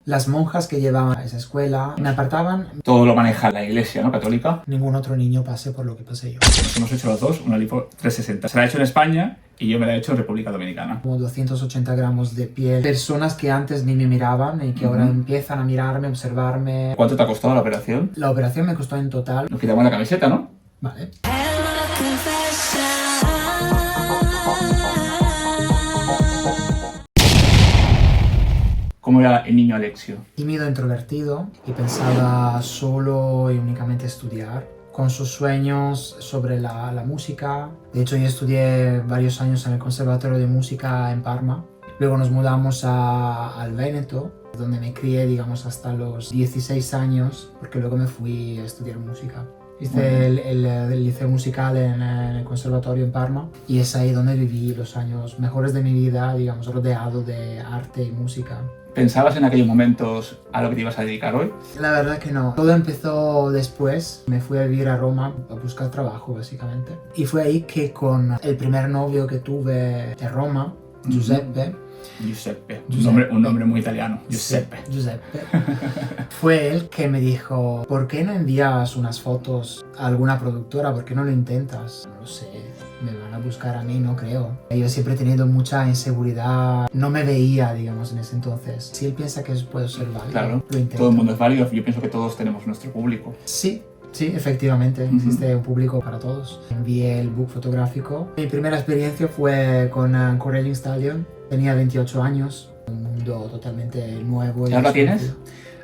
Las monjas que llevaban a esa escuela me apartaban. Todo lo maneja la iglesia, ¿no? Católica. Ningún otro niño pase por lo que pasé yo. Nos hemos hecho los dos una lipo 360. Se la ha hecho en España y yo me la he hecho en República Dominicana. Como 280 gramos de piel. Personas que antes ni me miraban y que ahora empiezan a mirarme, observarme. ¿Cuánto te ha costado la operación? La operación me costó en total... Nos quitamos la camiseta, ¿no? Vale. ¿Cómo era el niño Alexio? Tímido, introvertido y pensaba solo y únicamente estudiar. Con sus sueños sobre la música. De hecho, yo estudié varios años en el Conservatorio de Música en Parma. Luego nos mudamos al Véneto, donde me crié, digamos, hasta los 16 años, porque luego me fui a estudiar música. Hice el liceo musical en el conservatorio en Parma y es ahí donde viví los años mejores de mi vida, digamos, rodeado de arte y música. ¿Pensabas en aquellos momentos a lo que te ibas a dedicar hoy? La verdad que no. Todo empezó después. Me fui a vivir a Roma a buscar trabajo, básicamente. Y fue ahí que con el primer novio que tuve de Roma, Giuseppe, Un nombre muy italiano. Giuseppe. Fue él que me dijo, ¿por qué no envías unas fotos a alguna productora? ¿Por qué no lo intentas? No lo sé, me van a buscar a mí, no creo. Yo siempre he tenido mucha inseguridad, no me veía, digamos, en ese entonces. Si él piensa que puedo ser válido, claro, lo intento. Todo el mundo es válido, yo pienso que todos tenemos nuestro público. Sí, efectivamente, existe un público para todos. Envié el book fotográfico. Mi primera experiencia fue con Coraline Stallion. Tenía 28 años, un mundo totalmente nuevo. ¿Y ahora tienes?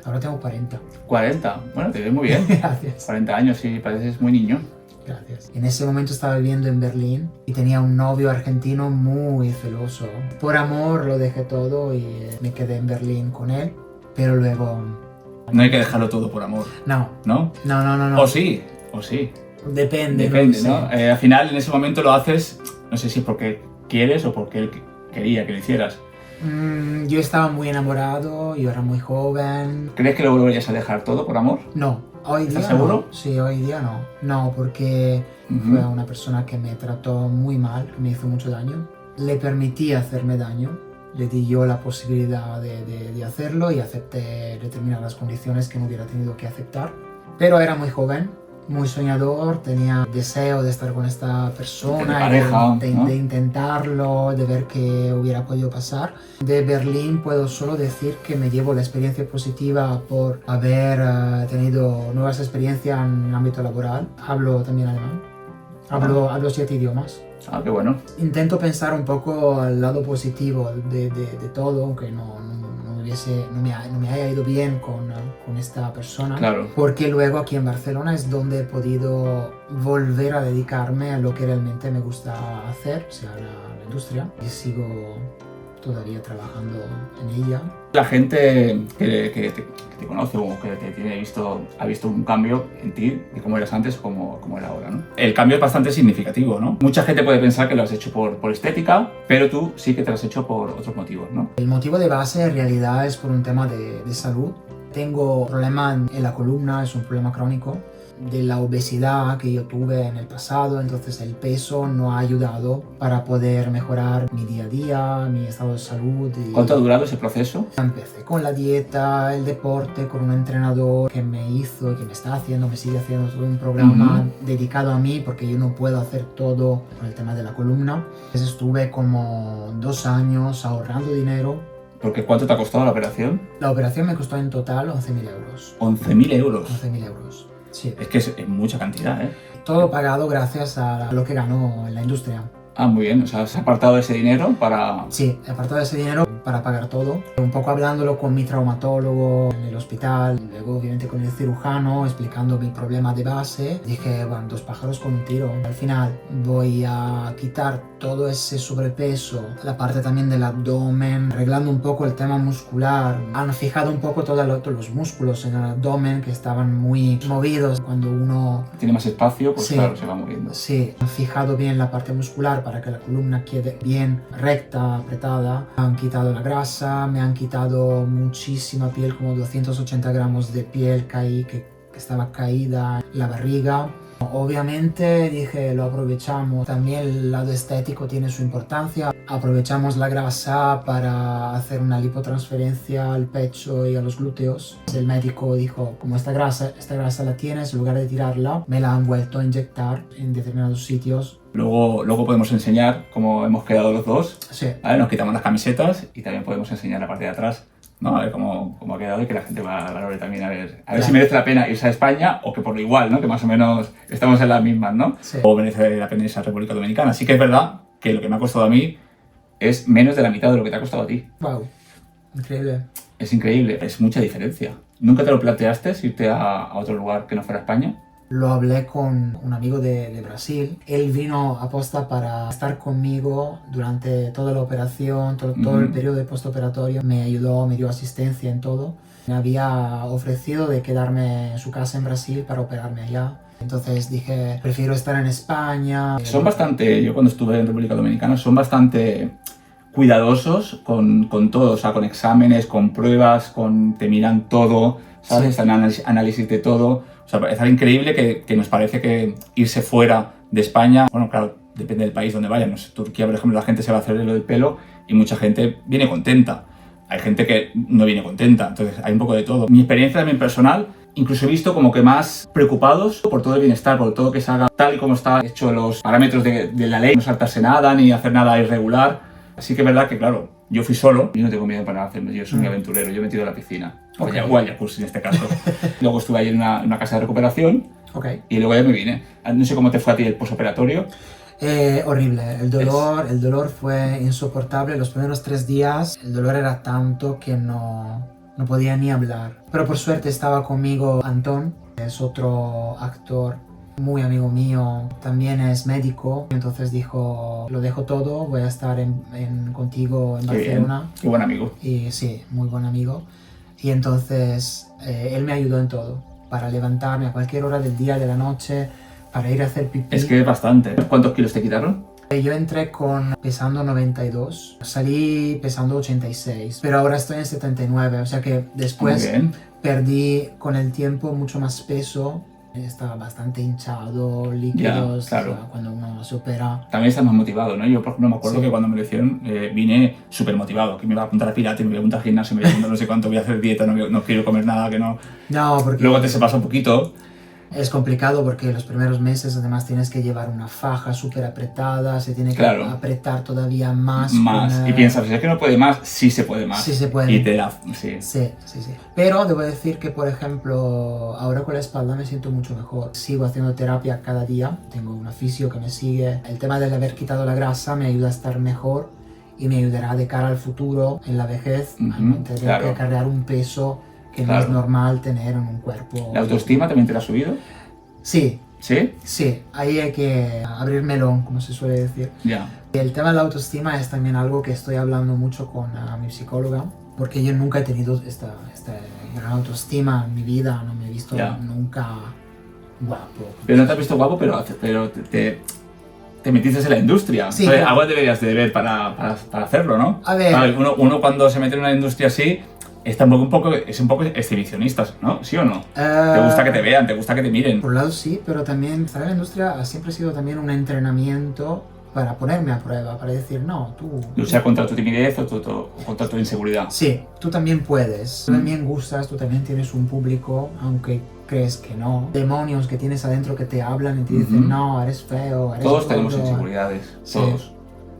Ahora tengo 40. 40, bueno, te ves muy bien. Gracias. 40 años, sí, pareces muy niño. Gracias. En ese momento estaba viviendo en Berlín y tenía un novio argentino muy celoso. Por amor lo dejé todo y me quedé en Berlín con él, pero luego... No hay que dejarlo todo por amor. No. ¿No? No. O sí. Depende, ¿no? Al final, en ese momento lo haces, no sé si porque quieres o porque él quería que lo hicieras. Yo estaba muy enamorado, yo era muy joven. ¿Crees que lo volverías a dejar todo por amor? No, hoy día ¿Estás seguro? no. Sí, hoy día no. No, porque fue una persona que me trató muy mal, que me hizo mucho daño. Le permití hacerme daño, le di yo la posibilidad de hacerlo y acepté determinadas condiciones que no hubiera tenido que aceptar. Pero era muy joven, muy soñador, tenía deseo de estar con esta persona, pareja, de intentarlo, de ver qué hubiera podido pasar. De Berlín puedo solo decir que me llevo la experiencia positiva por haber tenido nuevas experiencias en el ámbito laboral. Hablo también alemán, hablo 7 idiomas. Ah, qué bueno. Intento pensar un poco al lado positivo de todo, aunque no me haya ido bien con esta persona. Claro. Porque luego aquí en Barcelona es donde he podido volver a dedicarme a lo que realmente me gusta hacer, o sea, la industria. Y sigo todavía trabajando en ella. La gente que te conoce o que te tiene visto, ha visto un cambio en ti, de cómo eras antes o cómo era ahora, ¿no? El cambio es bastante significativo, ¿no? Mucha gente puede pensar que lo has hecho por estética, pero tú sí que te lo has hecho por otros motivos, ¿no? El motivo de base en realidad es por un tema de salud. Tengo un problema en la columna, es un problema crónico de la obesidad que yo tuve en el pasado, entonces el peso no ha ayudado para poder mejorar mi día a día, mi estado de salud. ¿Cuánto ha durado ese proceso? Empecé con la dieta, el deporte, con un entrenador que me hizo y que me está haciendo, me sigue haciendo todo un programa dedicado a mí porque yo no puedo hacer todo con el tema de la columna. Entonces estuve como 2 años ahorrando dinero. ¿Porque cuánto te ha costado la operación? La operación me costó en total 11.000 euros. ¿11.000 euros? 11.000 euros. Sí. Es que es mucha cantidad, ¿eh? Todo pagado gracias a lo que ganó en la industria. Ah, muy bien. O sea, has apartado ese dinero para... Sí, he apartado ese dinero para pagar todo. Un poco hablándolo con mi traumatólogo en el hospital, luego obviamente con el cirujano, explicando mi problema de base. Dije, bueno, 2 pájaros con un tiro. Al final voy a quitar todo ese sobrepeso, la parte también del abdomen, arreglando un poco el tema muscular. Han fijado un poco todos los músculos en el abdomen que estaban muy movidos. Cuando uno tiene más espacio, pues sí, claro, se va moviendo. Sí, han fijado bien la parte muscular para que la columna quede bien recta, apretada. Han quitado la grasa, me han quitado muchísima piel, como 280 gramos de piel que estaba caída en la barriga. Obviamente dije, lo aprovechamos. También el lado estético tiene su importancia. Aprovechamos la grasa para hacer una lipotransferencia al pecho y a los glúteos. El médico dijo, como esta grasa la tienes, en lugar de tirarla, me la han vuelto a inyectar en determinados sitios. Luego podemos enseñar cómo hemos quedado los dos. Sí. ¿Vale? Nos quitamos las camisetas y también podemos enseñar la parte de atrás, ¿no? A ver cómo ha quedado y que la gente valore también a ver si merece la pena irse a España o que por lo igual, ¿no? Que más o menos estamos en las mismas, ¿no? Sí. O merece la pena irse a República Dominicana. Así que es verdad que lo que me ha costado a mí es menos de la mitad de lo que te ha costado a ti. Wow, increíble. Es increíble, es mucha diferencia. ¿Nunca te lo planteaste irte a otro lugar que no fuera España? Lo hablé con un amigo de Brasil. Él vino a posta para estar conmigo durante toda la operación, todo el periodo de postoperatorio. Me ayudó, me dio asistencia en todo. Me había ofrecido de quedarme en su casa en Brasil para operarme allá. Entonces dije, prefiero estar en España. Yo cuando estuve en República Dominicana, son bastante cuidadosos con todo, o sea, con exámenes, con pruebas, te miran todo, ¿sabes? Sí. Análisis de todo. O sea, parece increíble que nos parece que irse fuera de España, bueno, claro, depende del país donde vayan. No sé, Turquía, por ejemplo, la gente se va a hacer lo del pelo y mucha gente viene contenta. Hay gente que no viene contenta, entonces hay un poco de todo. Mi experiencia también personal, incluso he visto como que más preocupados por todo el bienestar, por todo que se haga tal y como está hecho los parámetros de la ley, no saltarse nada ni hacer nada irregular. Así que es verdad que, claro, yo fui solo, yo no tengo miedo para hacerme, yo soy un aventurero, yo me tiro a la piscina. O al jacuzzi en este caso. Luego estuve ahí en una casa de recuperación y luego ya me vine. No sé cómo te fue a ti el posoperatorio. Horrible, el dolor fue insoportable. Los primeros 3 días el dolor era tanto que no podía ni hablar. Pero por suerte estaba conmigo Antón, es otro actor muy amigo mío, también es médico, entonces dijo, lo dejo todo, voy a estar contigo en Barcelona. Bien. Qué buen amigo. Y sí, muy buen amigo. Y entonces él me ayudó en todo, para levantarme a cualquier hora del día, de la noche, para ir a hacer pipí. Es que es bastante. ¿Cuántos kilos te quitaron? Yo entré pesando 92, salí pesando 86, pero ahora estoy en 79, o sea que después perdí con el tiempo mucho más peso. Estaba bastante hinchado, líquidos, ya, claro. Cuando uno se opera. También estás más motivado, ¿no? Yo, por ejemplo, me acuerdo que cuando me lo hicieron vine súper motivado, que me iba a apuntar a pilates, me iba a apuntar a gimnasio, me iba a apuntar no sé cuánto, voy a hacer dieta, no quiero comer nada, que no... No, porque... Luego se pasa un poquito. Es complicado porque los primeros meses además tienes que llevar una faja súper apretada, se tiene que apretar todavía más. Y piensas, si es que no puede más, sí se puede más. Sí se puede. Y te da, sí. Sí. Pero debo decir que, por ejemplo, ahora con la espalda me siento mucho mejor. Sigo haciendo terapia cada día, tengo una fisio que me sigue. El tema de haber quitado la grasa me ayuda a estar mejor y me ayudará de cara al futuro, en la vejez, a no tener que cargar un peso que no es normal tener en un cuerpo. ¿La autoestima también te la ha subido? Sí. ¿Sí? Sí, ahí hay que abrir melón, como se suele decir. Ya. El tema de la autoestima es también algo que estoy hablando mucho con mi psicóloga, porque yo nunca he tenido esta gran autoestima en mi vida, no me he visto nunca guapo. Pero no te has visto guapo, pero te metiste en la industria. Sí, claro. Algo deberías de ver para hacerlo, ¿no? A ver. Uno cuando se mete en una industria así, es un poco exhibicionista, ¿no? ¿Sí o no? Te gusta que te vean, te gusta que te miren. Por un lado sí, pero también estar en la industria siempre ha sido también un entrenamiento para ponerme a prueba, para decir, no, tú... Luchar contra tu timidez o contra tu inseguridad. Sí, tú también puedes, tú también gustas, tú también tienes un público, aunque crees que no. Demonios que tienes adentro que te hablan y te dicen, no, eres feo, eres Todos gordo. tenemos inseguridades, sí. Todos.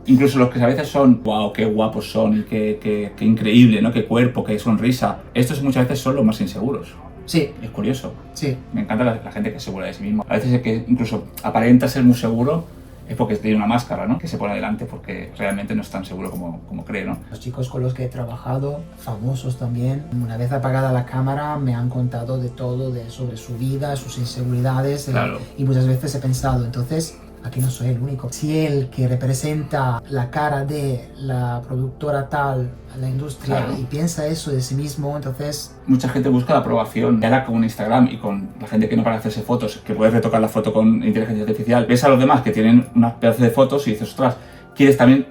Incluso los que a veces son, wow, qué guapos son y qué increíble, ¿no? Qué cuerpo, qué sonrisa. Estos muchas veces son los más inseguros. Sí. Es curioso. Sí. Me encanta la gente que es segura de sí misma. A veces es que incluso aparenta ser muy seguro es porque tiene una máscara, ¿no? Que se pone delante porque realmente no es tan seguro como cree, ¿no? Los chicos con los que he trabajado, famosos también, una vez apagada la cámara me han contado de todo, sobre su vida, sus inseguridades. Claro. Y muchas veces he pensado, entonces... Aquí no soy el único. Si el que representa la cara de la productora tal, la industria, y piensa eso de sí mismo, entonces... Mucha gente busca la aprobación. Y ahora con Instagram y con la gente que no para hacerse fotos, que puedes retocar la foto con inteligencia artificial, ves a los demás que tienen unas pedazos de fotos y dices, ostras, quieres también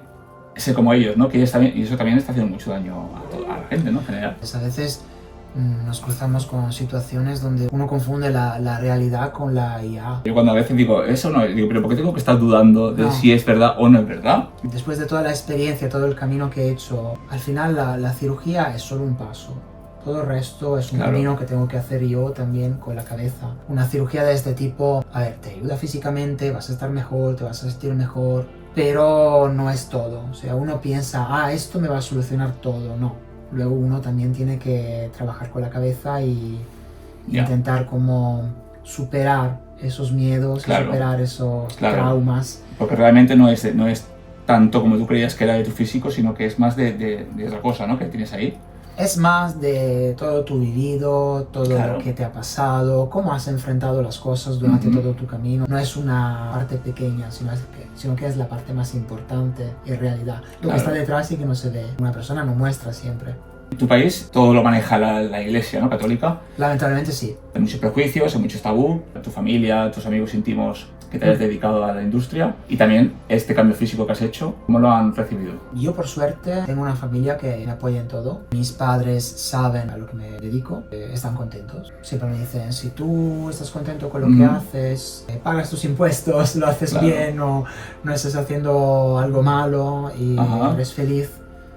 ser como ellos, ¿no? Quieres también... Y eso también está haciendo mucho daño a la gente, ¿no? En general. Pues a veces nos cruzamos con situaciones donde uno confunde la realidad con la IA. Yo cuando a veces digo, eso no, digo, pero ¿por qué tengo que estar dudando de si es verdad o no es verdad? Después de toda la experiencia, todo el camino que he hecho, al final la cirugía es solo un paso. Todo el resto es un camino que tengo que hacer yo también con la cabeza. Una cirugía de este tipo, a ver, te ayuda físicamente, vas a estar mejor, te vas a sentir mejor, pero no es todo. O sea, uno piensa, esto me va a solucionar todo. No. Luego uno también tiene que trabajar con la cabeza y intentar como superar esos miedos, superar esos traumas. Porque realmente no es tanto como tú creías que era de tu físico, sino que es más de otra cosa, ¿no? Que tienes ahí. Es más de todo tu vivido, todo lo que te ha pasado, cómo has enfrentado las cosas durante todo tu camino. No es una parte pequeña, sino que es la parte más importante en realidad. Lo que está detrás y que no se ve. Una persona no muestra siempre. En tu país todo lo maneja la iglesia, ¿no? Católica. Lamentablemente sí. Hay muchos prejuicios, hay muchos tabú. Tu familia, tus amigos íntimos que te has dedicado a la industria y también este cambio físico que has hecho, ¿cómo lo han recibido? Yo por suerte tengo una familia que me apoya en todo. Mis padres saben a lo que me dedico, están contentos. Siempre me dicen, si tú estás contento con lo que haces, pagas tus impuestos, lo haces bien o no estás haciendo algo malo y eres feliz,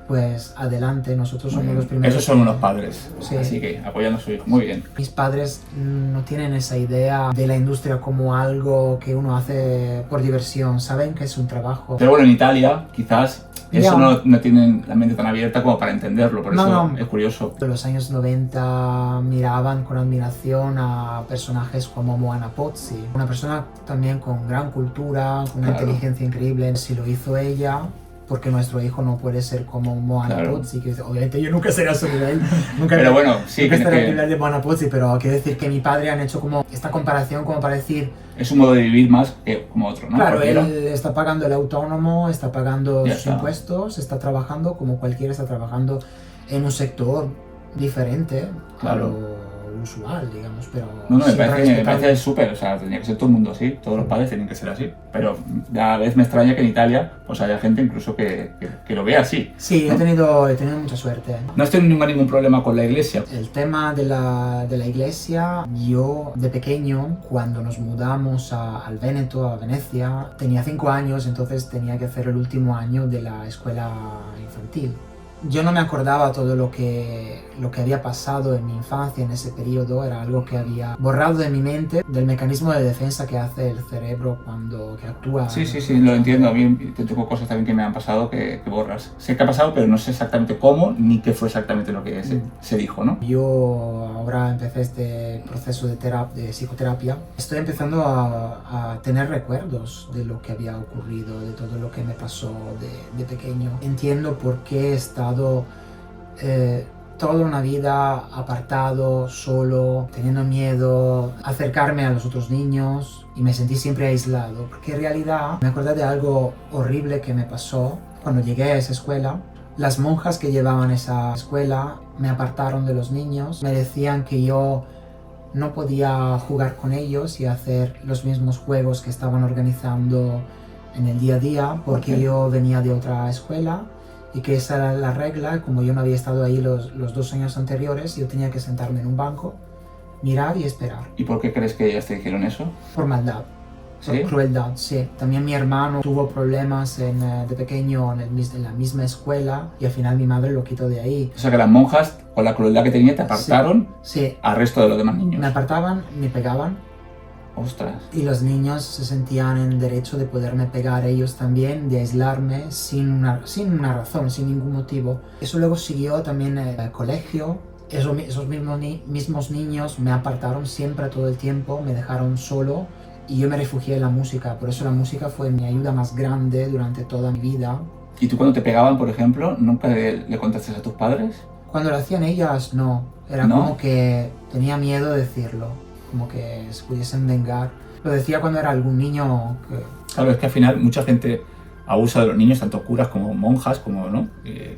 pues adelante, nosotros somos los primeros. Esos son unos padres, así que apoyando a su hijo, muy bien. Mis padres no tienen esa idea de la industria como algo que uno hace por diversión, saben que es un trabajo. Pero bueno, en Italia quizás eso no tienen la mente tan abierta como para entenderlo, por eso es curioso. En los años 90 miraban con admiración a personajes como Moana Pozzi, una persona también con gran cultura, con una inteligencia increíble. Si lo hizo ella, porque nuestro hijo no puede ser como Moana Pozzi, que obviamente yo nunca seré a su nivel, nunca estaré al nivel de Moana Pozzi, pero quiero decir que mi padre han hecho como esta comparación como para decir... Es un modo de vivir más que como otro, ¿no? Claro, él está pagando el autónomo, está pagando sus impuestos, está trabajando como cualquiera está trabajando en un sector diferente a lo usual, digamos, pero... No, me parece súper, o sea, tendría que ser todo el mundo así, todos los padres tienen que ser así, pero a veces me extraña que en Italia pues haya gente incluso que lo vea así. Sí, ¿no? he tenido mucha suerte. ¿No has tenido ningún problema con la iglesia? El tema de la iglesia, yo de pequeño, cuando nos mudamos al Véneto, a Venecia, tenía 5 años, entonces tenía que hacer el último año de la escuela infantil. Yo no me acordaba todo lo que había pasado en mi infancia en ese periodo, era algo que había borrado de mi mente, del mecanismo de defensa que hace el cerebro que actúa. Sí, lo entiendo, a mí tengo cosas también que me han pasado que borras. Sé que ha pasado, pero no sé exactamente cómo ni qué fue exactamente lo que se dijo, ¿no? Yo ahora empecé este proceso de psicoterapia. Estoy empezando a tener recuerdos de lo que había ocurrido, de todo lo que me pasó de pequeño. Entiendo por qué he estado toda una vida apartado, solo, teniendo miedo, acercarme a los otros niños y me sentí siempre aislado, porque en realidad me acordé de algo horrible que me pasó cuando llegué a esa escuela. Las monjas que llevaban esa escuela me apartaron de los niños, me decían que yo no podía jugar con ellos y hacer los mismos juegos que estaban organizando en el día a día porque yo venía de otra escuela y que esa era la regla. Como yo no había estado ahí los 2 años anteriores, yo tenía que sentarme en un banco, mirar y esperar. ¿Y por qué crees que ellas te dijeron eso? Por maldad. ¿Sí? Por crueldad, sí. También mi hermano tuvo problemas de pequeño en la misma escuela y al final mi madre lo quitó de ahí. O sea que las monjas, con la crueldad que tenía, te apartaron al resto de los demás niños. Me apartaban, me pegaban. Ostras. Y los niños se sentían en derecho de poderme pegar ellos también, de aislarme sin una razón, sin ningún motivo. Eso luego siguió también en el colegio. Esos mismos niños me apartaron siempre todo el tiempo, me dejaron solo y yo me refugié en la música. Por eso la música fue mi ayuda más grande durante toda mi vida. ¿Y tú cuando te pegaban, por ejemplo, nunca le contaste a tus padres? Cuando lo hacían ellas, no. Era como que tenía miedo de decirlo. Como que se pudiesen vengar. Lo decía cuando era algún niño que... Claro, es que al final mucha gente abusa de los niños, tanto curas como monjas, como no,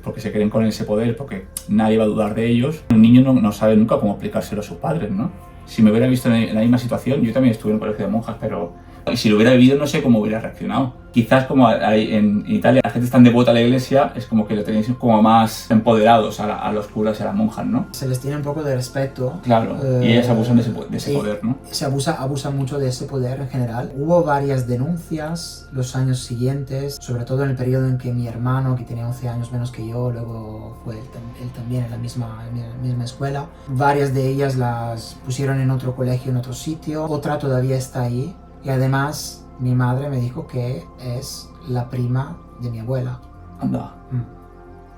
porque se creen con ese poder, porque nadie va a dudar de ellos. Un niño no sabe nunca cómo explicárselo a sus padres, ¿no? Si me hubiera visto en la misma situación, yo también estuve en un colegio de monjas, pero Y si lo hubiera vivido, no sé cómo hubiera reaccionado. Quizás como hay en Italia la gente es tan devota a la iglesia, es como que lo tenéis como más empoderados a los curas y a las monjas, ¿no? Se les tiene un poco de respeto. Claro, y ellas abusan de ese poder, ¿no? Se abusa mucho de ese poder en general. Hubo varias denuncias los años siguientes, sobre todo en el periodo en que mi hermano, que tenía 11 años menos que yo, luego fue él también en la misma escuela. Varias de ellas las pusieron en otro colegio, en otro sitio. Otra todavía está ahí. Y además, mi madre me dijo que es la prima de mi abuela. Anda.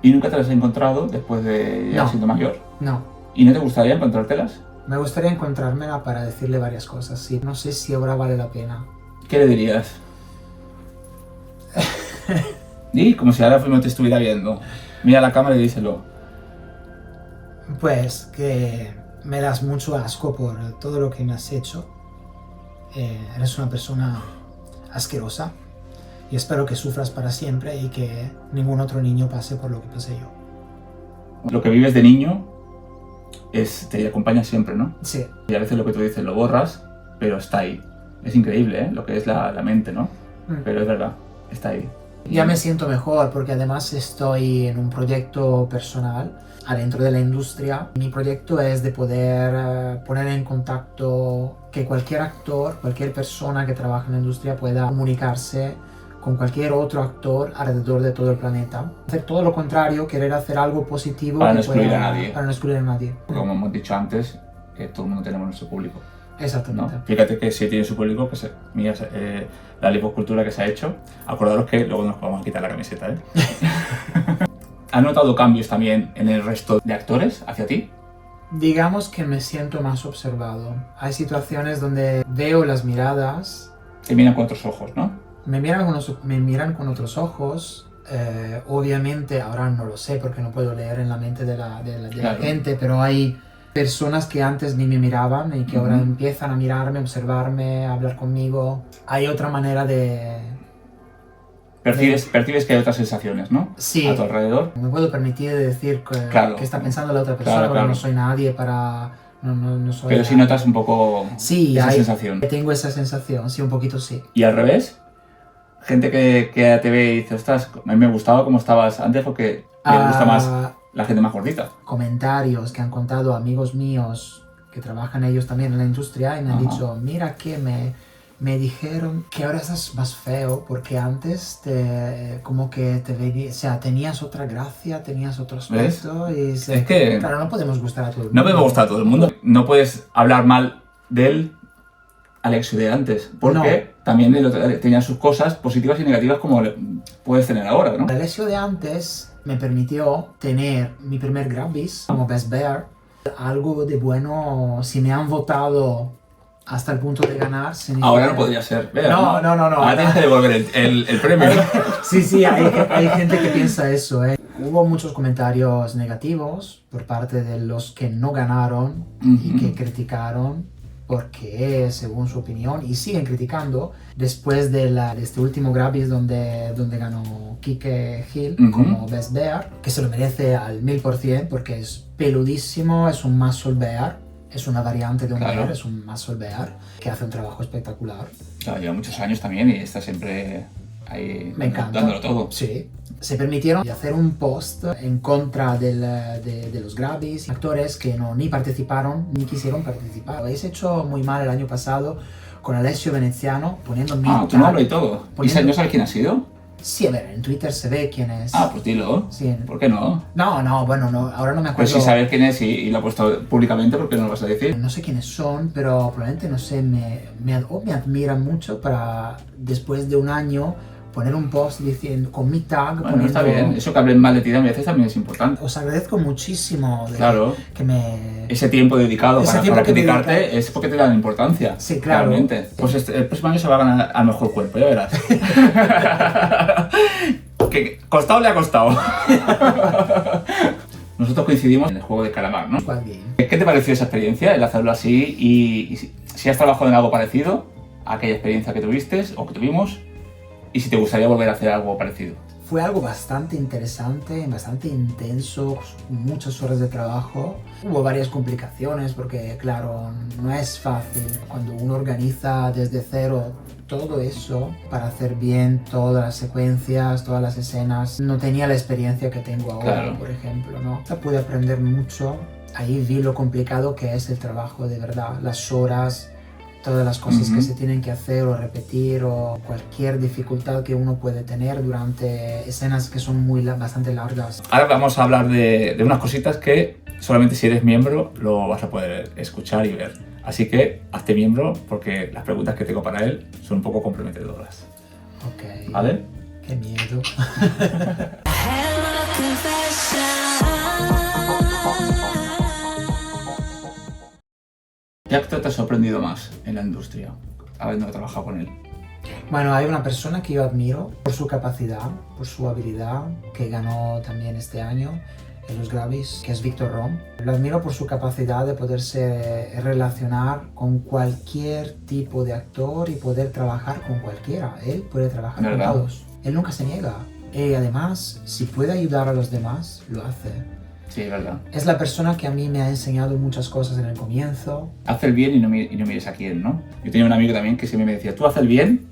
¿Y nunca te las has encontrado después de ya siendo mayor? No. ¿Y no te gustaría encontrártelas? Me gustaría encontrármela para decirle varias cosas, sí. No sé si ahora vale la pena. ¿Qué le dirías? Y como si ahora no te estuviera viendo. Mira a la cámara y díselo. Pues que me das mucho asco por todo lo que me has hecho. Eres una persona asquerosa y espero que sufras para siempre y que ningún otro niño pase por lo que pasé yo. Lo que vives de niño te acompaña siempre, ¿no? Sí. Y a veces lo que tú dices lo borras, pero está ahí. Es increíble, ¿eh? Lo que es la mente, ¿no? Pero es verdad, está ahí. Ya me siento mejor porque además estoy en un proyecto personal adentro de la industria. Mi proyecto es de poder poner en contacto que cualquier actor, cualquier persona que trabaja en la industria pueda comunicarse con cualquier otro actor alrededor de todo el planeta. Hacer todo lo contrario, querer hacer algo positivo para no excluir a nadie. Para no excluir a nadie. Como hemos dicho antes, que todo el mundo tenemos nuestro público. Exactamente. ¿No? Fíjate que si tiene su público, que mira la liposcultura que se ha hecho. Acordaros que luego nos vamos a quitar la camiseta, ¿eh? ¿Has notado cambios también en el resto de actores hacia ti? Digamos que me siento más observado. Hay situaciones donde veo las miradas. Te miran con otros ojos, ¿no? Me miran con otros ojos. Obviamente, ahora no lo sé porque no puedo leer en la mente de la gente, pero hay personas que antes ni me miraban y que ahora empiezan a mirarme, observarme, a hablar conmigo. Hay otra manera de... Percibes que hay otras sensaciones, ¿no? Sí. A tu alrededor. Me puedo permitir decir que está pensando la otra persona, porque no soy nadie para... No soy pero sí notas un poco esa sensación. Tengo esa sensación, sí, un poquito sí. ¿Y al revés? Gente que te ve y dice, ostras, a mí me gustaba como estabas antes porque me gusta más la gente más gordita. Comentarios que han contado amigos míos que trabajan ellos también en la industria y me han dicho, mira que me dijeron que ahora estás más feo porque antes como que te veía, o sea, tenías otra gracia, tenías otro aspecto. Y es que claro, no podemos gustar a todo el mundo. No podemos gustar a todo el mundo. No puedes hablar mal de él Alexio de antes, porque también tenía sus cosas positivas y negativas como puedes tener ahora, ¿no? Alexio de antes me permitió tener mi primer Grammys como Best Bear. Algo de bueno, si me han votado hasta el punto de ganar... Ahora no podría ser. No. Ahora tienes que devolver el premio. Sí, hay gente que piensa eso, ¿eh? Hubo muchos comentarios negativos por parte de los que no ganaron y que criticaron porque, según su opinión, y siguen criticando, después de este último Grammys donde ganó Kike Hill como Best Bear, que se lo merece al 1000% porque es peludísimo, es un muscle bear, es una variante de un bear, es un muscle bear, que hace un trabajo espectacular. Claro, lleva muchos años también y está siempre ahí dándolo todo. Sí. Se permitieron hacer un post en contra de los Grammys, actores que ni participaron ni quisieron participar. Habéis hecho muy mal el año pasado con Alessio Veneziano poniendo mi tu nombre y todo. ¿Y no sabes quién ha sido? Sí, a ver, en Twitter se ve quién es. Pues dilo. Sí. ¿Por qué no? No, bueno, ahora no me acuerdo. Pues si sabes quién es y lo ha puesto públicamente, ¿por qué no lo vas a decir? No sé quiénes son, pero probablemente, no sé, me admiran mucho para, después de un año, poner un post diciendo, con mi tag. Bueno, está bien. Eso que hablen mal de ti a veces también es importante. Os agradezco muchísimo que ese tiempo dedicado para criticarte es porque te dan importancia. Sí, claro. Realmente. Pues el próximo año se va a ganar al mejor cuerpo, ya verás. Que costado le ha costado. Nosotros coincidimos en el juego de calamar, ¿no? ¿Qué te pareció esa experiencia, el hacerlo así? Y si has trabajado en algo parecido a aquella experiencia que tuviste o que tuvimos, y si te gustaría volver a hacer algo parecido. Fue algo bastante interesante, bastante intenso, muchas horas de trabajo. Hubo varias complicaciones porque, claro, no es fácil cuando uno organiza desde cero todo eso para hacer bien todas las secuencias, todas las escenas. No tenía la experiencia que tengo ahora, Claro. por ejemplo, ¿no? Pude aprender mucho. Ahí vi lo complicado que es el trabajo de verdad, las horas, todas las cosas que se tienen que hacer o repetir o cualquier dificultad que uno puede tener durante escenas que son bastante largas. Ahora vamos a hablar de unas cositas que solamente si eres miembro lo vas a poder escuchar y ver. Así que hazte miembro porque las preguntas que tengo para él son un poco comprometedoras. Ok. ¿Vale? Qué miedo. ¿Qué actor te ha sorprendido más en la industria, habiendo trabajado con él? Bueno, hay una persona que yo admiro por su capacidad, por su habilidad, que ganó también este año en los Grammys, que es Víctor Rom. Lo admiro por su capacidad de poderse relacionar con cualquier tipo de actor y poder trabajar con cualquiera. Él puede trabajar con ¿Verdad? todos. Él nunca se niega. Y además, si puede ayudar a los demás, lo hace. Sí, es verdad. Es la persona que a mí me ha enseñado muchas cosas en el comienzo. Haz el bien y no mires a quién, ¿no? Yo tenía un amigo también que siempre me decía, tú haz el bien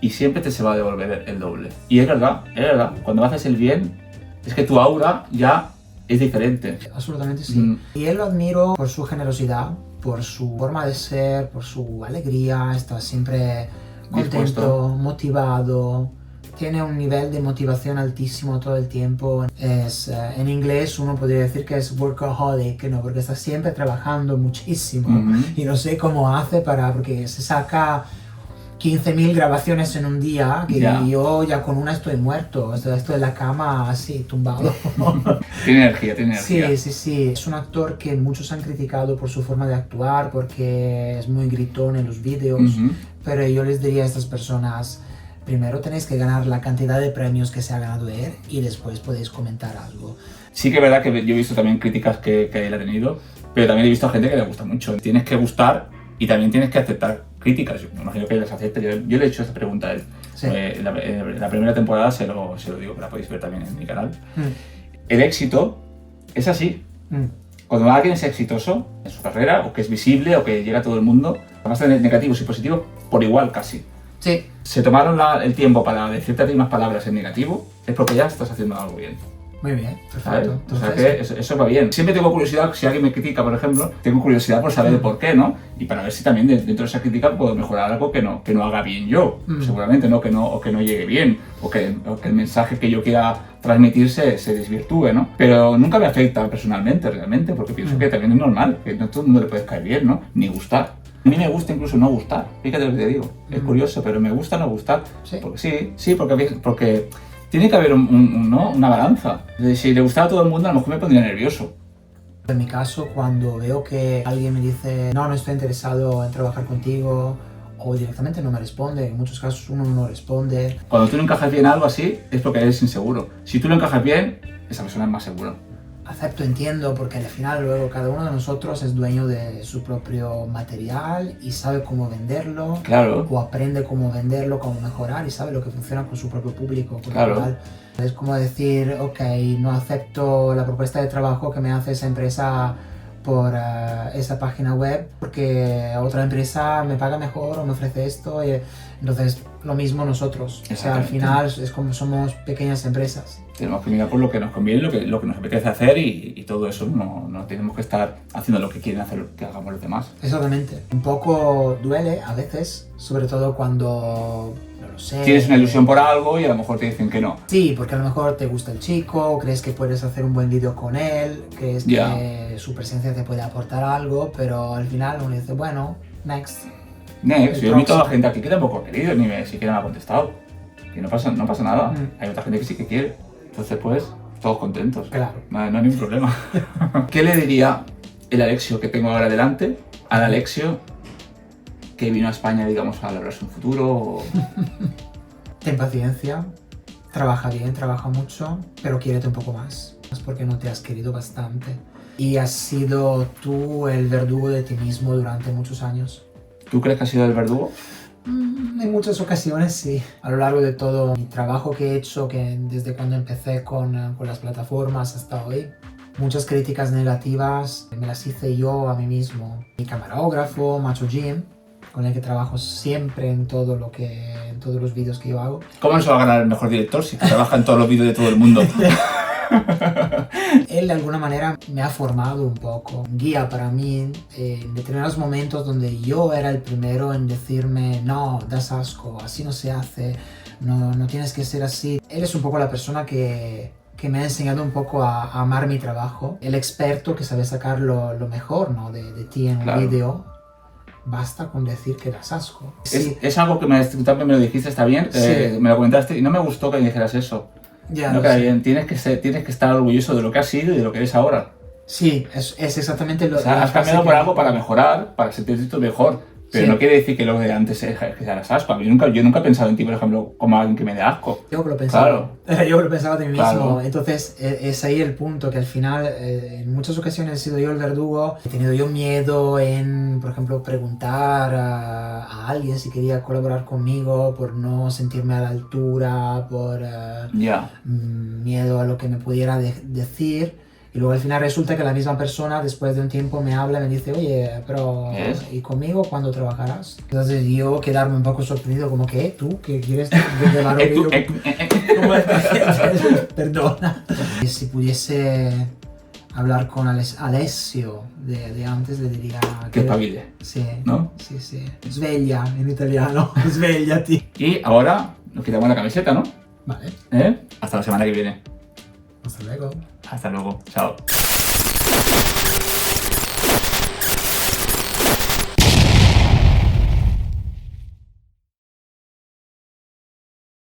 y siempre te se va a devolver el doble. Y es verdad, es verdad. Cuando haces el bien, es que tu aura ya es diferente. Absolutamente sí. Y él lo admiro por su generosidad, por su forma de ser, por su alegría, está siempre contento, Dispuesto. motivado. Tiene un nivel de motivación altísimo todo el tiempo. En inglés uno podría decir que es workaholic, ¿no? Porque está siempre trabajando muchísimo. Y no sé cómo hace porque se saca 15.000 grabaciones en un día, que yo ya con una estoy muerto, estoy en la cama así, tumbado. Tiene energía. Sí. Es un actor que muchos han criticado por su forma de actuar, porque es muy gritón en los vídeos, pero yo les diría a estas personas, primero tenéis que ganar la cantidad de premios que se ha ganado él y después podéis comentar algo. Sí que es verdad que yo he visto también críticas que él ha tenido, pero también he visto a gente que le gusta mucho. Tienes que gustar y también tienes que aceptar críticas. Yo me imagino que él las acepta. Yo le he hecho esta pregunta a él. Sí. La primera temporada se lo digo, que la podéis ver también en mi canal. El éxito es así. Cuando alguien es exitoso en su carrera, o que es visible, o que llega a todo el mundo, además de negativos y positivos, por igual casi. Sí. Se tomaron el tiempo para decirte a ti unas palabras en negativo, es porque ya estás haciendo algo bien. Muy bien, perfecto. ¿Sabes? Entonces, o sea que eso va bien. Siempre tengo curiosidad, si alguien me critica, por ejemplo, tengo curiosidad por saber el por qué, ¿no? Y para ver si también dentro de esa crítica puedo mejorar algo que no haga bien yo. Seguramente, ¿no? O que no llegue bien, o que el mensaje que yo quiera transmitir se desvirtúe, ¿no? Pero nunca me afecta personalmente, realmente, porque pienso que también es normal, que no a todo el mundo le puede caer bien, ¿no? Ni gustar. A mí me gusta incluso no gustar, fíjate lo que te digo. Es curioso, pero me gusta no gustar. Sí. Porque tiene que haber una balanza. Si le gustara a todo el mundo, a lo mejor me pondría nervioso. En mi caso, cuando veo que alguien me dice no estoy interesado en trabajar contigo, o directamente no me responde, en muchos casos uno no responde. Cuando tú no encajas bien algo así, es porque eres inseguro. Si tú lo encajas bien, esa persona es más segura. Acepto, entiendo, porque al final luego cada uno de nosotros es dueño de su propio material y sabe cómo venderlo. Claro. O aprende cómo venderlo, cómo mejorar y sabe lo que funciona con su propio público. Claro. Es como decir, ok, no acepto la propuesta de trabajo que me hace esa empresa por esa página web porque otra empresa me paga mejor o me ofrece esto. Entonces, lo mismo nosotros. O sea, al final es como somos pequeñas empresas. Tenemos que mirar por lo que nos conviene, lo que nos apetece hacer y todo eso. No tenemos que estar haciendo lo que quieren hacer que hagamos los demás. Exactamente. Un poco duele a veces, sobre todo cuando, no lo sé... Tienes una ilusión por algo y a lo mejor te dicen que no. Sí, porque a lo mejor te gusta el chico, crees que puedes hacer un buen vídeo con él, crees que su presencia te puede aportar algo, pero al final uno dice, bueno, next. Yo he visto a la gente aquí que tampoco ha querido, ni siquiera me ha contestado. Y no pasa nada. Hay otra gente que sí que quiere. Entonces, pues, todos contentos. Claro. No hay ningún problema. ¿Qué le diría el Alexio que tengo ahora delante al Alexio que vino a España, digamos, a labrarse un futuro? Ten paciencia, trabaja bien, trabaja mucho, pero quiérete un poco más. Porque no te has querido bastante. Y has sido tú el verdugo de ti mismo durante muchos años. ¿Tú crees que has sido el verdugo? En muchas ocasiones sí. A lo largo de todo mi trabajo que he hecho, que desde cuando empecé con las plataformas hasta hoy, muchas críticas negativas me las hice yo a mí mismo. Mi camarógrafo, Macho Jim, con el que trabajo siempre en todos los vídeos que yo hago. ¿Cómo no se va a ganar el mejor director si trabaja en todos los vídeos de todo el mundo? Él de alguna manera me ha formado un poco, guía para mí en determinados momentos donde yo era el primero en decirme no, das asco, así no se hace, no tienes que ser así. Él es un poco la persona que me ha enseñado un poco a amar mi trabajo, el experto que sabe sacar lo mejor, ¿no? de ti en un vídeo. Basta con decir que das asco. Sí. Es algo que tú también me lo dijiste, está bien, Sí. me lo comentaste y no me gustó que me dijeras eso. Ya, no queda bien, tienes que estar orgulloso de lo que has sido y de lo que eres ahora. Sí, es exactamente lo que... has cambiado por algo para mejorar, para sentirte tú mejor. Pero no quiere decir que lo de antes que seas asco. Yo nunca he pensado en ti, por ejemplo, como alguien que me dé asco. Yo lo pensaba. Claro. Yo lo pensaba de mí mismo. Claro. Entonces, es ahí el punto, que al final, en muchas ocasiones he sido yo el verdugo. He tenido yo miedo en, por ejemplo, preguntar a alguien si quería colaborar conmigo, por no sentirme a la altura, por miedo a lo que me pudiera decir. Y luego al final resulta que la misma persona después de un tiempo me habla y me dice, oye, pero ¿y conmigo cuándo trabajarás? Entonces yo quedarme un poco sorprendido, como que ¿tú qué quieres revelar un vídeo? Perdona. Y si pudiese hablar con Alessio de antes, le diría... Que espabile. Sí, ¿no? Sí. Sveglia en italiano. Svegliati. Y ahora nos quitamos la camiseta, ¿no? Vale. Hasta la semana que viene. Hasta luego. Hasta luego. Chao.